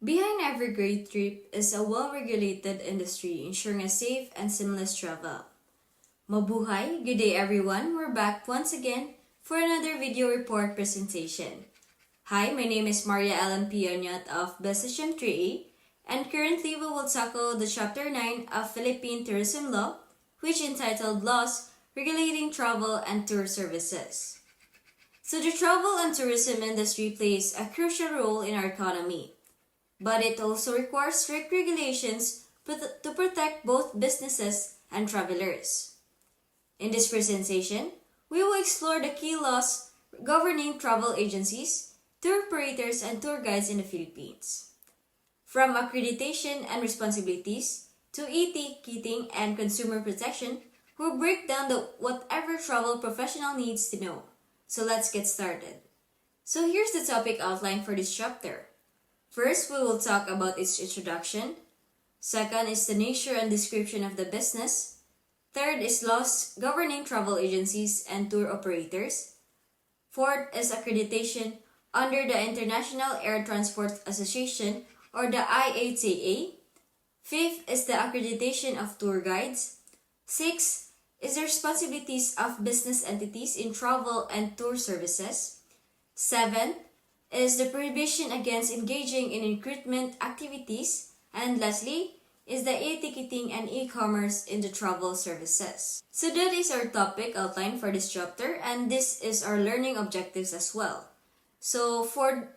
Behind every great trip is a well-regulated industry ensuring a safe and seamless travel. Mabuhay! Good day everyone! We're back once again for another video report presentation. Hi, my name is Maria LMP Onyot of Decision 3A, and currently we will tackle the Chapter 9 of Philippine Tourism Law, which entitled Laws Regulating Travel and Tour Services. So the travel and tourism industry plays a crucial role in our economy, but it also requires strict regulations to protect both businesses and travelers. In this presentation, we will explore the key laws governing travel agencies, tour operators, and tour guides in the Philippines. From accreditation and responsibilities to ticketing and consumer protection, we'll break down whatever travel professional needs to know. So let's get started. So here's the topic outline for this chapter. First, we will talk about its introduction. Second is the nature and description of the business. Third is laws governing travel agencies and tour operators. Fourth is accreditation under the International Air Transport Association or the IATA. Fifth is the accreditation of tour guides. Sixth is the responsibilities of business entities in travel and tour services. Seventh is the prohibition against engaging in recruitment activities. And lastly, is the e-ticketing and e-commerce in the travel services. So that is our topic outline for this chapter, and this is our learning objectives as well. So for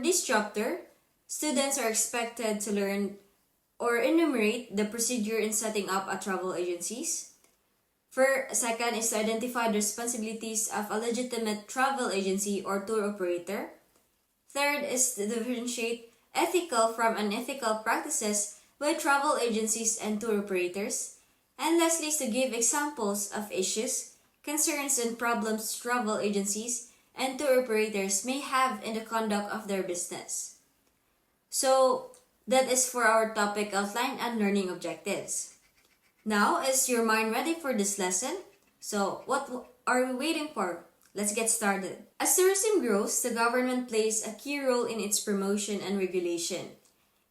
this chapter, students are expected to learn or enumerate the procedure in setting up a travel agencies. Second is to identify the responsibilities of a legitimate travel agency or tour operator. Third is to differentiate ethical from unethical practices by travel agencies and tour operators. And lastly is to give examples of issues, concerns, and problems travel agencies and tour operators may have in the conduct of their business. So that is for our topic outline and learning objectives. Now, is your mind ready for this lesson? So what are we waiting for? Let's get started. As tourism grows, the government plays a key role in its promotion and regulation.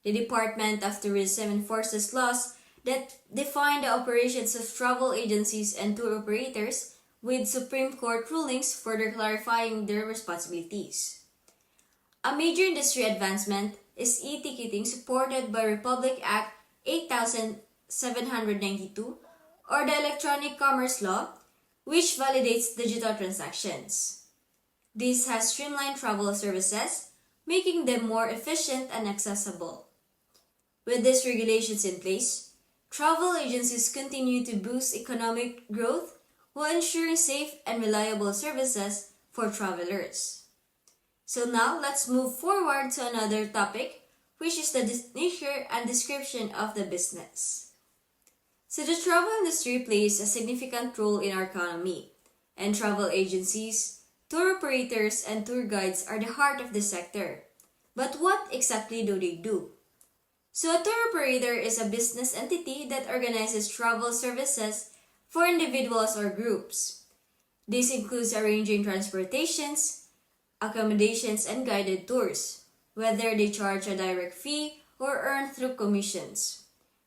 The Department of Tourism enforces laws that define the operations of travel agencies and tour operators, with Supreme Court rulings further clarifying their responsibilities. A major industry advancement is e-ticketing, supported by Republic Act 8792 or the Electronic Commerce Law, which validates digital transactions. This has streamlined travel services, making them more efficient and accessible. With these regulations in place, travel agencies continue to boost economic growth while ensuring safe and reliable services for travelers. So now let's move forward to another topic, which is the nature and description of the business. So the travel industry plays a significant role in our economy, and travel agencies, tour operators, and tour guides are the heart of the sector. But what exactly do they do? So a tour operator is a business entity that organizes travel services for individuals or groups. This includes arranging transportations, accommodations, and guided tours, whether they charge a direct fee or earn through commissions.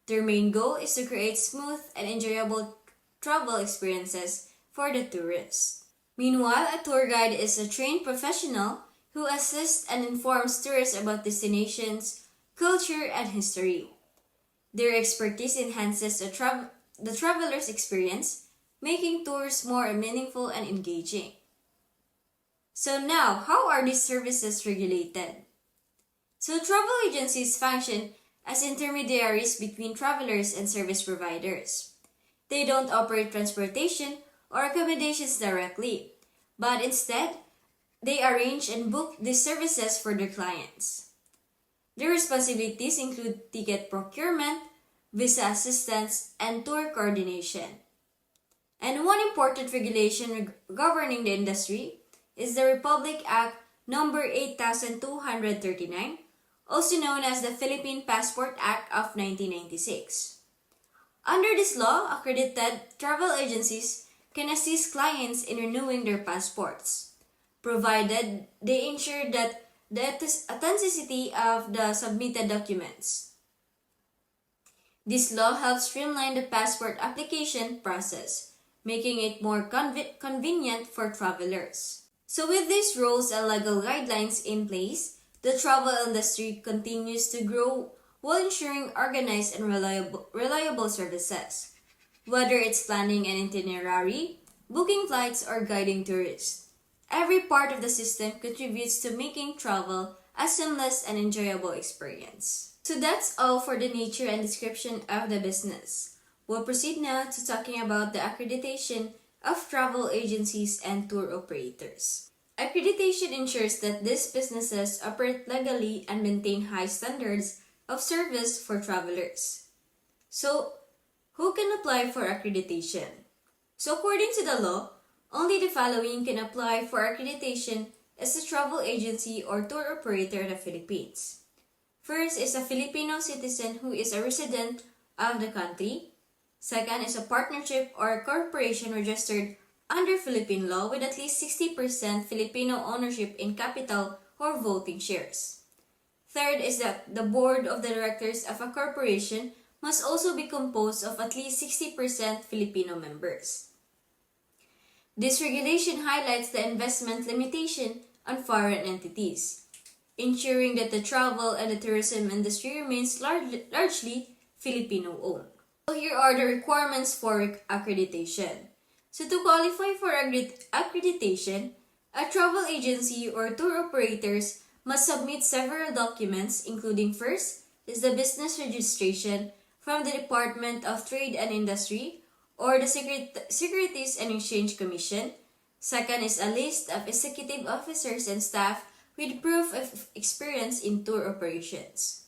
Their main goal is to create smooth and enjoyable travel experiences for the tourists. Meanwhile, a tour guide is a trained professional who assists and informs tourists about destinations, culture, and history. Their expertise enhances the traveler's experience, making tours more meaningful and engaging. So now, how are these services regulated? So travel agencies function as intermediaries between travelers and service providers. They don't operate transportation or accommodations directly, but instead, they arrange and book these services for their clients. Their responsibilities include ticket procurement, visa assistance, and tour coordination. And one important regulation governing the industry is the Republic Act No. 8239, also known as the Philippine Passport Act of 1996. Under this law, accredited travel agencies can assist clients in renewing their passports, provided they ensure that the authenticity of the submitted documents. This law helps streamline the passport application process, making it more convenient for travelers. So with these rules and legal guidelines in place, the travel industry continues to grow while ensuring organized and reliable services. Whether it's planning an itinerary, booking flights, or guiding tourists, every part of the system contributes to making travel a seamless and enjoyable experience. So that's all for the nature and description of the business. We'll proceed now to talking about the accreditation of travel agencies and tour operators. Accreditation ensures that these businesses operate legally and maintain high standards of service for travelers. So, who can apply for accreditation? So according to the law, only the following can apply for accreditation as a travel agency or tour operator in the Philippines. First is a Filipino citizen who is a resident of the country. Second is a partnership or corporation registered under Philippine law with at least 60% Filipino ownership in capital or voting shares. Third is that the board of directors of a corporation must also be composed of at least 60% Filipino members. This regulation highlights the investment limitation on foreign entities, ensuring that the travel and the tourism industry remains largely Filipino-owned. So here are the requirements for accreditation. So to qualify for accreditation, a travel agency or tour operators must submit several documents, including first is the business registration from the Department of Trade and Industry or the Securities and Exchange Commission. Second is a list of executive officers and staff with proof of experience in tour operations.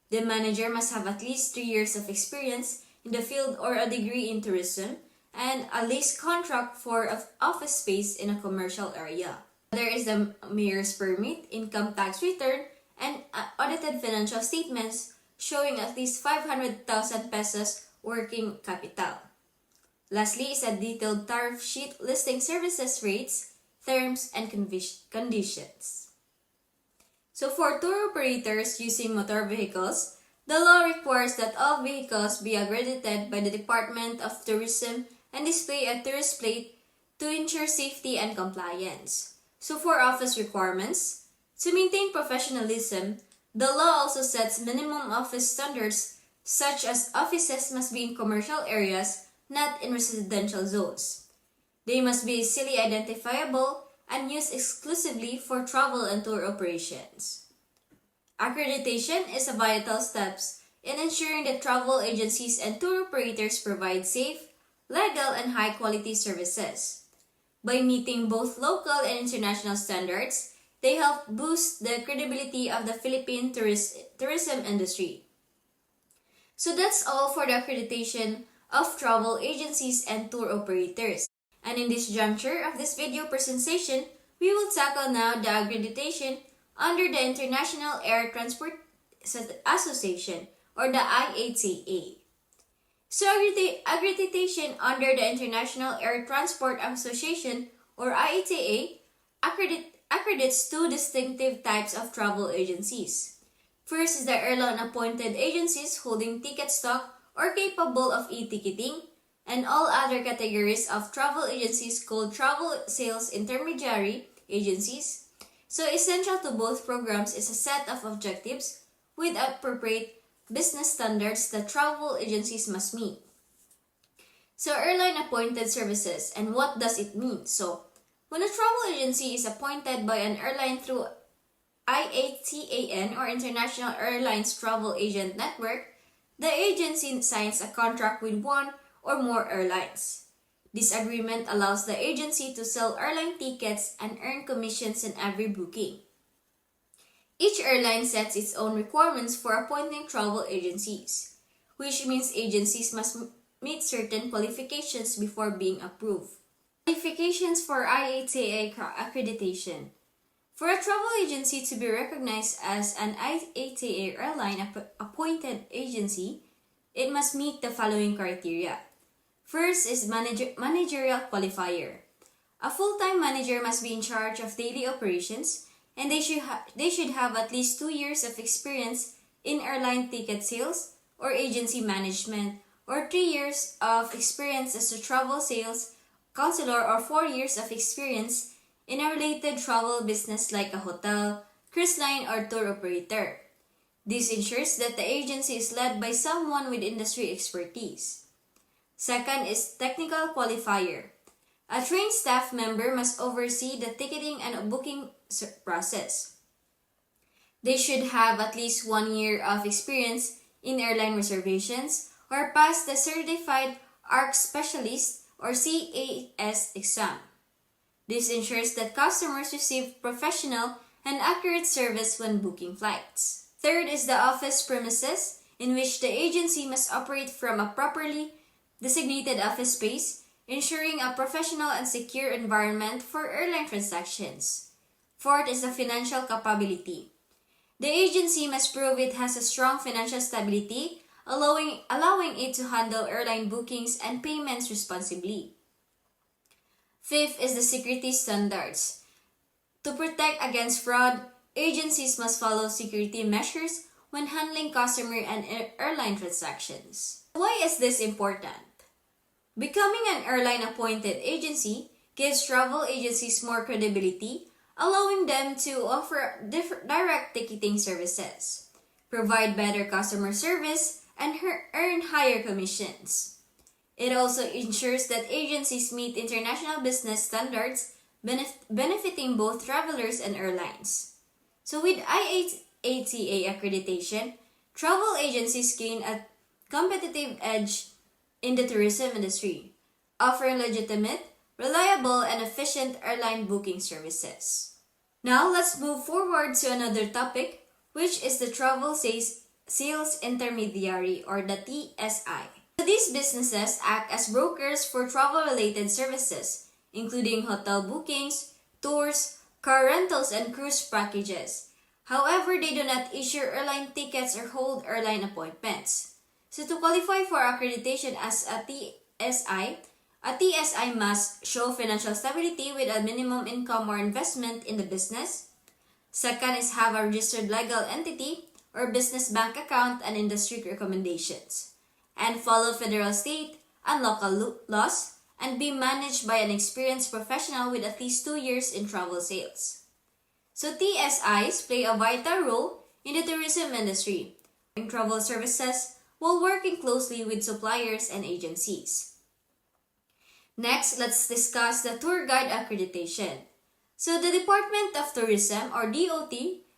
The manager must have at least 3 years of experience in the field or a degree in tourism and a lease contract for office space in a commercial area. There is the mayor's permit, income tax return, and audited financial statements showing at least 500,000 pesos working capital. Lastly is a detailed tariff sheet listing services rates, terms, and conditions. So for tour operators using motor vehicles, the law requires that all vehicles be accredited by the Department of Tourism and display a tourist plate to ensure safety and compliance. So for office requirements, to maintain professionalism, the law also sets minimum office standards such as offices must be in commercial areas, not in residential zones. They must be easily identifiable and used exclusively for travel and tour operations. Accreditation is a vital step in ensuring that travel agencies and tour operators provide safe, legal, and high-quality services. By meeting both local and international standards, they help boost the credibility of the Philippine tourism industry. So that's all for the accreditation of travel agencies and tour operators. And in this juncture of this video presentation, we will tackle now the accreditation under the International Air Transport Association or the IATA. So accreditation under the International Air Transport Association or IATA accredits two distinctive types of travel agencies. First is the airline-appointed agencies holding ticket stock or capable of e-ticketing, and all other categories of travel agencies called travel sales intermediary agencies. So essential to both programs is a set of objectives with appropriate business standards that travel agencies must meet. So airline-appointed services, and what does it mean? So when a travel agency is appointed by an airline through IATAN or International Airlines Travel Agent Network, the agency signs a contract with one or more airlines. This agreement allows the agency to sell airline tickets and earn commissions in every booking. Each airline sets its own requirements for appointing travel agencies, which means agencies must meet certain qualifications before being approved. Qualifications for IATA accreditation. For a travel agency to be recognized as an IATA airline appointed agency, it must meet the following criteria. First is managerial qualifier. A full-time manager must be in charge of daily operations, and they should have at least 2 years of experience in airline ticket sales or agency management, or 3 years of experience as a travel sales counselor, or 4 years of experience in a related travel business like a hotel, cruise line, or tour operator. This ensures that the agency is led by someone with industry expertise. Second is technical qualifier. A trained staff member must oversee the ticketing and booking process. They should have at least 1 year of experience in airline reservations or pass the Certified ARC Specialist or CAS exam. This ensures that customers receive professional and accurate service when booking flights. Third is the office premises, in which the agency must operate from a properly designated office space, ensuring a professional and secure environment for airline transactions. Fourth is the financial capability. The agency must prove it has a strong financial stability, allowing it to handle airline bookings and payments responsibly. Fifth is the security standards. To protect against fraud, agencies must follow security measures when handling customer and airline transactions. Why is this important? Becoming an airline-appointed agency gives travel agencies more credibility, allowing them to offer direct ticketing services, provide better customer service, and earn higher commissions. It also ensures that agencies meet international business standards, benefiting both travelers and airlines. So with IATA accreditation, travel agencies gain a competitive edge in the tourism industry, offering legitimate, reliable, and efficient airline booking services. Now let's move forward to another topic, which is the travel sales intermediary, or the TSI. So these businesses act as brokers for travel-related services, including hotel bookings, tours, car rentals, and cruise packages. However, they do not issue airline tickets or hold airline appointments. So to qualify for accreditation as a TSI must show financial stability with a minimum income or investment in the business. Second is have a registered legal entity or business bank account and industry recommendations, and follow federal, state, and local laws, and be managed by an experienced professional with at least 2 years in travel sales. So TSIs play a vital role in the tourism industry, in travel services, while working closely with suppliers and agencies. Next, let's discuss the tour guide accreditation. So the Department of Tourism, or DOT,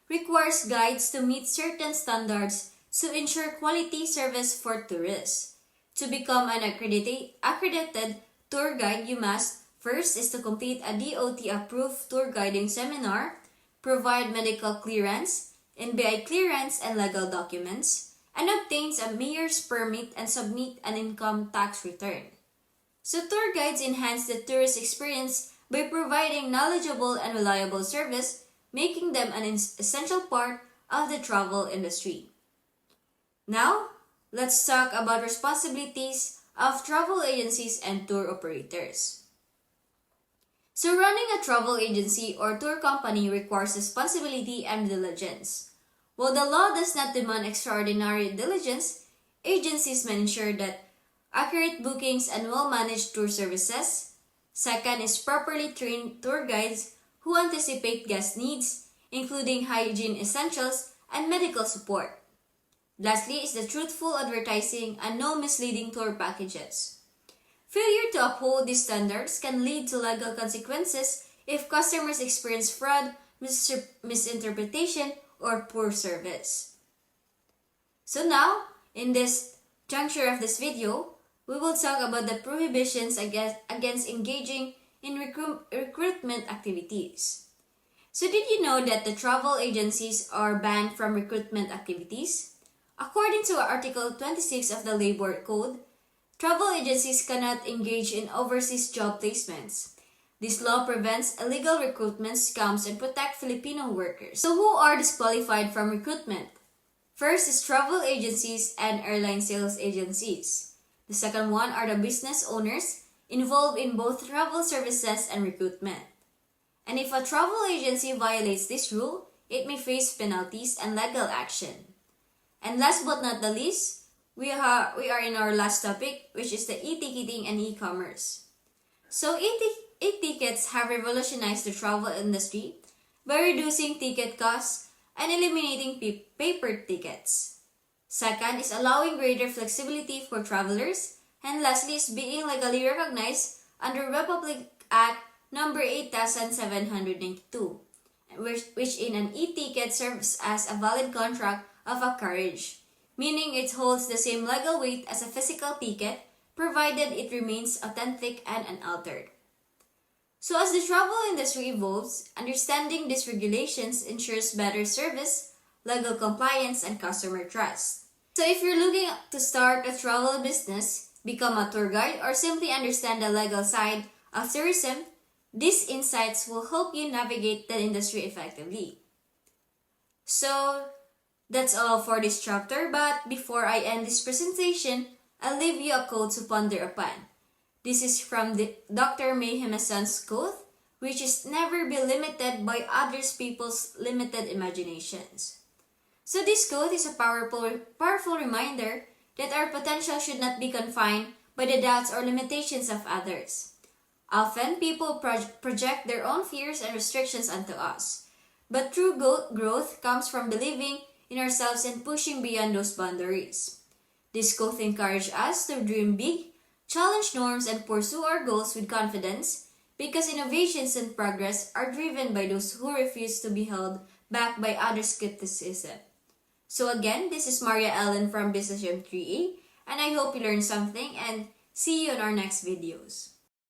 requires guides to meet certain standards to ensure quality service for tourists. To become an accredited tour guide, you must first is to complete a DOT-approved tour guiding seminar, provide medical clearance, NBI clearance, and legal documents, and obtains a mayor's permit and submit an income tax return. So tour guides enhance the tourist experience by providing knowledgeable and reliable service, making them an essential part of the travel industry. Now, let's talk about responsibilities of travel agencies and tour operators. So running a travel agency or tour company requires responsibility and diligence. While the law does not demand extraordinary diligence, agencies may ensure that accurate bookings and well-managed tour services. Second is properly trained tour guides who anticipate guest needs, including hygiene essentials and medical support. Lastly is the truthful advertising and no misleading tour packages. Failure to uphold these standards can lead to legal consequences if customers experience fraud, misinterpretation, or poor service. So now, in this juncture of this video, we will talk about the prohibitions against engaging in recruitment activities. So did you know that the travel agencies are banned from recruitment activities? According to Article 26 of the Labor Code, travel agencies cannot engage in overseas job placements. This law prevents illegal recruitment scams and protects Filipino workers. So who are disqualified from recruitment? First is travel agencies and airline sales agencies. The second one are the business owners involved in both travel services and recruitment. And if a travel agency violates this rule, it may face penalties and legal action. And last but not the least, we are in our last topic, which is the e-ticketing and e-commerce. So e-tickets have revolutionized the travel industry by reducing ticket costs and eliminating paper tickets. Second is allowing greater flexibility for travelers, and lastly is being legally recognized under Republic Act number 8792, which in an e-ticket serves as a valid contract of a carriage, meaning it holds the same legal weight as a physical ticket, provided it remains authentic and unaltered. So as the travel industry evolves, understanding these regulations ensures better service, legal compliance, and customer trust. So if you're looking to start a travel business, become a tour guide, or simply understand the legal side of tourism, these insights will help you navigate the industry effectively. So that's all for this chapter, but before I end this presentation, I'll leave you a quote to ponder upon. This is from Dr. Mayhemeson's quote, which is never be limited by others people's limited imaginations. So this quote is a powerful reminder that our potential should not be confined by the doubts or limitations of others. Often, people project their own fears and restrictions onto us. But true growth comes from believing in ourselves and pushing beyond those boundaries. This quote encourages us to dream big, challenge norms, and pursue our goals with confidence, because innovations and progress are driven by those who refuse to be held back by other skepticism. So again, this is Maria Ellen from Business Gym 3A, and I hope you learned something, and see you in our next videos.